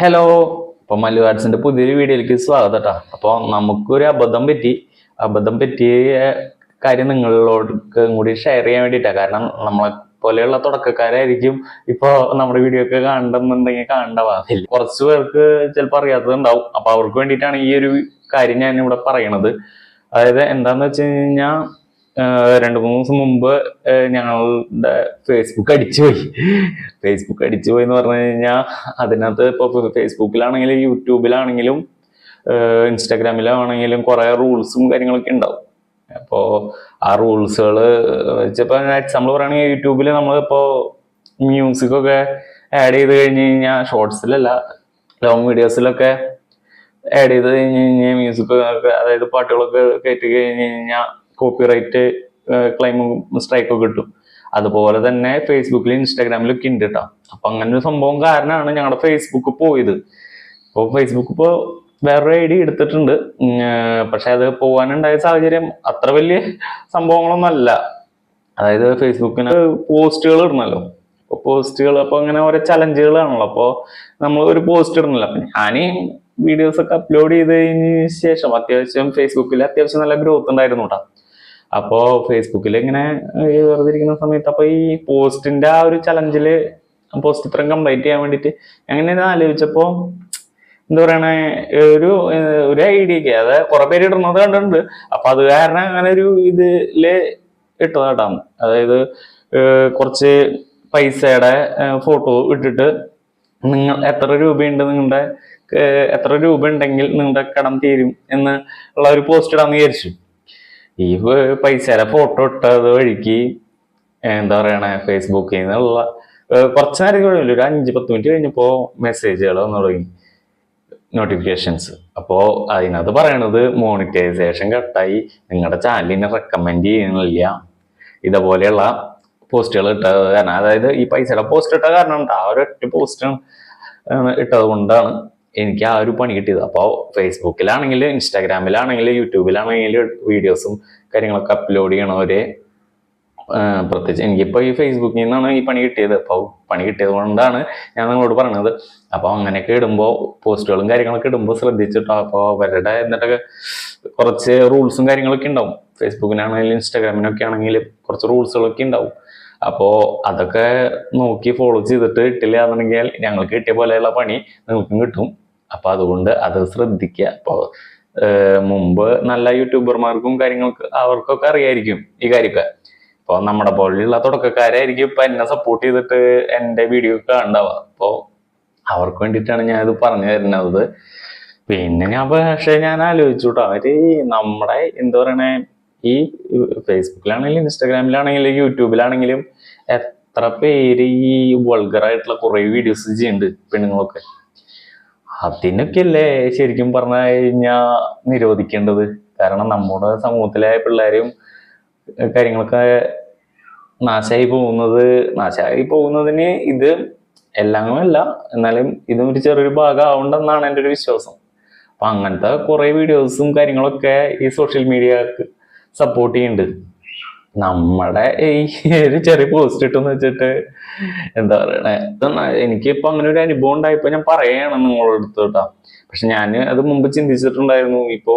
Hello, ഇപ്പൊ മല്ലു ആർട്സിന്റെ പുതിയൊരു വീഡിയോയിലേക്ക് സ്വാഗതം കേട്ടോ. അപ്പോൾ നമുക്കൊരു അബദ്ധം പറ്റിയ കാര്യം നിങ്ങളോട് കൂടി ഷെയർ ചെയ്യാൻ വേണ്ടിയിട്ടാണ്. കാരണം നമ്മളെ പോലെയുള്ള തുടക്കക്കാരായിരിക്കും ഇപ്പൊ നമ്മുടെ വീഡിയോ ഒക്കെ കാണണമെന്നുണ്ടെങ്കിൽ കാണണ്ടാവില്ല. കുറച്ച് പേർക്ക് ചിലപ്പോൾ അറിയാത്തതുണ്ടാവും. അപ്പൊ അവർക്ക് വേണ്ടിയിട്ടാണ് ഈ ഒരു കാര്യം ഞാൻ ഇവിടെ പറയണത്. അതായത് എന്താന്ന് വെച്ച് കഴിഞ്ഞാൽ 2-3 ദിവസം മുമ്പ് ഞങ്ങളുടെ ഫേസ്ബുക്ക് അടിച്ചുപോയി എന്ന് പറഞ്ഞു കഴിഞ്ഞാൽ അതിനകത്ത് ഇപ്പൊ ഫേസ്ബുക്കിലാണെങ്കിലും യൂട്യൂബിലാണെങ്കിലും ഇൻസ്റ്റാഗ്രാമിലാണെങ്കിലും കുറെ റൂൾസും കാര്യങ്ങളൊക്കെ ഉണ്ടാവും. അപ്പോ ആ റൂൾസുകൾ വെച്ചപ്പോ എക്സാമ്പിൾ പറയുകയാണെങ്കിൽ യൂട്യൂബിൽ നമ്മളിപ്പോ മ്യൂസിക് ഒക്കെ ആഡ് ചെയ്ത് കഴിഞ്ഞ് കഴിഞ്ഞാൽ ഷോർട്സിലല്ല ലോങ് വീഡിയോസിലൊക്കെ ആഡ് ചെയ്ത് കഴിഞ്ഞ് കഴിഞ്ഞാൽ മ്യൂസിക് അതായത് പാട്ടുകളൊക്കെ കയറ്റി കഴിഞ്ഞ് കഴിഞ്ഞാൽ കോപ്പിറൈറ്റ് ക്ലെയിമും സ്ട്രൈക്കൊക്കെ കിട്ടും. അതുപോലെ തന്നെ ഫേസ്ബുക്കിലും ഇൻസ്റ്റാഗ്രാമിലൊക്കെ ഉണ്ട് കേട്ടോ. അപ്പൊ അങ്ങനെ ഒരു സംഭവം കാരണമാണ് ഞങ്ങളുടെ ഫേസ്ബുക്ക് പോയത്. അപ്പോൾ ഫേസ്ബുക്ക് ഇപ്പോൾ വേറൊരു ഐഡി എടുത്തിട്ടുണ്ട്. പക്ഷെ അത് പോകാനുണ്ടായ സാഹചര്യം അത്ര വലിയ സംഭവങ്ങളൊന്നും അല്ല. അതായത് ഫേസ്ബുക്കിന് പോസ്റ്റുകൾ ഇടണല്ലോ. പോസ്റ്റുകൾ അപ്പൊ അങ്ങനെ ഓരോ ചലഞ്ചുകളാണല്ലോ. അപ്പോൾ നമ്മൾ ഒരു പോസ്റ്റ് ഇടണല്ലോ. അപ്പൊ ഞാൻ വീഡിയോസ് ഒക്കെ അപ്ലോഡ് ചെയ്ത് കഴിഞ്ഞ ശേഷം അത്യാവശ്യം ഫേസ്ബുക്കിൽ അത്യാവശ്യം നല്ല ഗ്രോത്ത് ഉണ്ടായിരുന്നു കേട്ടോ. അപ്പോ ഫേസ്ബുക്കിൽ ഇങ്ങനെ വെറുതെ ഇരിക്കുന്ന സമയത്ത് അപ്പൊ ഈ പോസ്റ്റിന്റെ ആ ഒരു ചലഞ്ചില് പോസ്റ്റ് ഇത്രയും കംപ്ലീറ്റ് ചെയ്യാൻ വേണ്ടിയിട്ട് അങ്ങനെ ആലോചിച്ചപ്പോ എന്താ പറയണേ ഒരു ഐഡിയക്ക് അതായത് കുറെ പേര് ഇടുന്നത് കണ്ടിട്ടുണ്ട്. അപ്പൊ അത് കാരണം അങ്ങനെ ഒരു ഇതില് ഇട്ടതാട്ടാണ്. അതായത് കുറച്ച് പൈസയുടെ ഫോട്ടോ ഇട്ടിട്ട് നിങ്ങൾ എത്ര രൂപയുണ്ട് നിങ്ങളുടെ എത്ര രൂപ ഉണ്ടെങ്കിൽ നിങ്ങളുടെ കടം തീരും എന്ന് ഉള്ള ഒരു പോസ്റ്റ് ഇടാന്ന് വിചാരിച്ചു. ഈ പൈസയുടെ ഫോട്ടോ ഇട്ടത് വഴിക്ക് എന്താ പറയണേ ഫേസ്ബുക്കിൽ നിന്നുള്ള കുറച്ച് നേരം കഴിയില്ല, ഒരു 5-10 മിനിറ്റ് കഴിഞ്ഞപ്പോ മെസ്സേജുകൾ വന്നു തുടങ്ങി, നോട്ടിഫിക്കേഷൻസ്. അപ്പോ അതിനകത്ത് പറയണത് മോണിറ്റൈസേഷൻ കട്ടായി, നിങ്ങളുടെ ചാനലിനെ റെക്കമെൻഡ് ചെയ്യണില്ല, ഇതേപോലെയുള്ള പോസ്റ്റുകൾ ഇട്ടത് കാരണം. അതായത് ഈ പൈസയുടെ പോസ്റ്റ് ഇട്ട കാരണം ആ ഒരൊറ്റ പോസ്റ്റ് ഇട്ടത് കൊണ്ടാണ് എനിക്ക് ആ ഒരു പണി കിട്ടിയത്. അപ്പോൾ ഫേസ്ബുക്കിലാണെങ്കിലും ഇൻസ്റ്റാഗ്രാമിലാണെങ്കിലും യൂട്യൂബിലാണെങ്കിലും വീഡിയോസും കാര്യങ്ങളൊക്കെ അപ്ലോഡ് ചെയ്യണവര് പ്രത്യേകിച്ച് എനിക്കിപ്പോ ഈ ഫേസ്ബുക്കിൽ നിന്നാണ് ഈ പണി കിട്ടിയത്. അപ്പോൾ പണി കിട്ടിയത് കൊണ്ടാണ് ഞാൻ നിങ്ങളോട് പറഞ്ഞത്. അപ്പോൾ അങ്ങനെയൊക്കെ ഇടുമ്പോൾ പോസ്റ്റുകളും കാര്യങ്ങളൊക്കെ ഇടുമ്പോൾ ശ്രദ്ധിച്ചിട്ടോ. അപ്പോൾ അവരുടെ എന്നിട്ടൊക്കെ കുറച്ച് റൂൾസും കാര്യങ്ങളൊക്കെ ഉണ്ടാവും. ഫേസ്ബുക്കിനാണെങ്കിലും ഇൻസ്റ്റാഗ്രാമിനൊക്കെ ആണെങ്കിലും കുറച്ച് റൂൾസുകളൊക്കെ ഉണ്ടാവും. അപ്പോൾ അതൊക്കെ നോക്കി ഫോളോ ചെയ്തിട്ട് ഇട്ടില്ല എന്നുണ്ടെങ്കിൽ ഞങ്ങൾക്ക് കിട്ടിയ പോലെയുള്ള പണി നിങ്ങൾക്കും കിട്ടും. അപ്പൊ അതുകൊണ്ട് അത് ശ്രദ്ധിക്കുക. അപ്പോൾ മുമ്പ് നല്ല യൂട്യൂബർമാർക്കും കാര്യങ്ങൾക്ക് അവർക്കൊക്കെ അറിയായിരിക്കും ഈ കാര്യമൊക്കെ. അപ്പോൾ നമ്മുടെ പോലെയുള്ള തുടക്കക്കാരായിരിക്കും ഇപ്പൊ എന്നെ സപ്പോർട്ട് ചെയ്തിട്ട് എൻ്റെ വീഡിയോ ഒക്കെ ഉണ്ടാവുക. അപ്പോൾ അവർക്ക് വേണ്ടിയിട്ടാണ് ഞാനിത് പറഞ്ഞു തരുന്നത്. പിന്നെ ഞാൻ ആലോചിച്ചു കേട്ടോ, അവര് നമ്മുടെ എന്താ പറയണേ ഈ ഫേസ്ബുക്കിലാണെങ്കിലും ഇൻസ്റ്റാഗ്രാമിലാണെങ്കിലും യൂട്യൂബിലാണെങ്കിലും എത്ര പേര് ഈ വൾഗറായിട്ടുള്ള കുറെ വീഡിയോസ് ചെയ്യുന്നുണ്ട് പെണ്ണുങ്ങളൊക്കെ. അതിനൊക്കെ അല്ലേ ശരിക്കും പറഞ്ഞു കഴിഞ്ഞാൽ നിരോധിക്കേണ്ടത്. കാരണം നമ്മുടെ സമൂഹത്തിലെ പിള്ളേരും കാര്യങ്ങളൊക്കെ നാശമായി പോകുന്നതിന് ഇത് എല്ലാമല്ല, എന്നാലും ഇതും ഒരു ചെറിയൊരു ഭാഗം ആവണ്ടെന്നാണ് എൻ്റെ ഒരു വിശ്വാസം. അപ്പൊ അങ്ങനത്തെ കുറെ വീഡിയോസും കാര്യങ്ങളൊക്കെ ഈ സോഷ്യൽ മീഡിയക്ക് സപ്പോർട്ട് ചെയ്യുന്നുണ്ട്. നമ്മുടെ ഈ ഒരു ചെറിയ പോസ്റ്റ് ഇട്ടെന്ന് വെച്ചിട്ട് എന്താ പറയണേ, എനിക്കിപ്പോ അങ്ങനെ ഒരു അനുഭവം ഉണ്ടായപ്പോ ഞാൻ പറയാണ് നിങ്ങളോട് അടുത്ത് കേട്ടോ. പക്ഷെ ഞാൻ അത് മുമ്പ് ചിന്തിച്ചിട്ടുണ്ടായിരുന്നു. ഇപ്പോ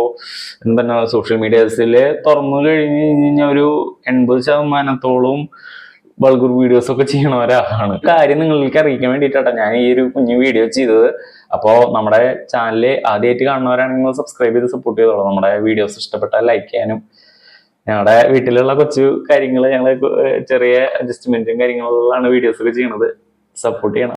എന്താ സോഷ്യൽ മീഡിയസില് തുറന്നു കഴിഞ്ഞ് കഴിഞ്ഞാൽ ഒരു 80% വൾഗർ വീഡിയോസ് ഒക്കെ ചെയ്യണവരാണ്. കാര്യം നിങ്ങൾക്ക് അറിയിക്കാൻ വേണ്ടിയിട്ടാ ഞാൻ ഈ ഒരു കുഞ്ഞു വീഡിയോ ചെയ്തത്. അപ്പോ നമ്മുടെ ചാനല് ആദ്യമായിട്ട് കാണുന്നവരാണെങ്കിൽ സബ്സ്ക്രൈബ് ചെയ്ത് സപ്പോർട്ട് ചെയ്തോളൂ. നമ്മുടെ വീഡിയോസ് ഇഷ്ടപ്പെട്ടാൽ ലൈക്ക് ചെയ്യാനും, ഞങ്ങളുടെ വീട്ടിലുള്ള കൊച്ചു കാര്യങ്ങൾ ഞങ്ങൾ ചെറിയ അഡ്ജസ്റ്റ്മെന്റും കാര്യങ്ങളിലാണ് വീഡിയോസ് ഒക്കെ ചെയ്യണത്, സപ്പോർട്ട് ചെയ്യണം.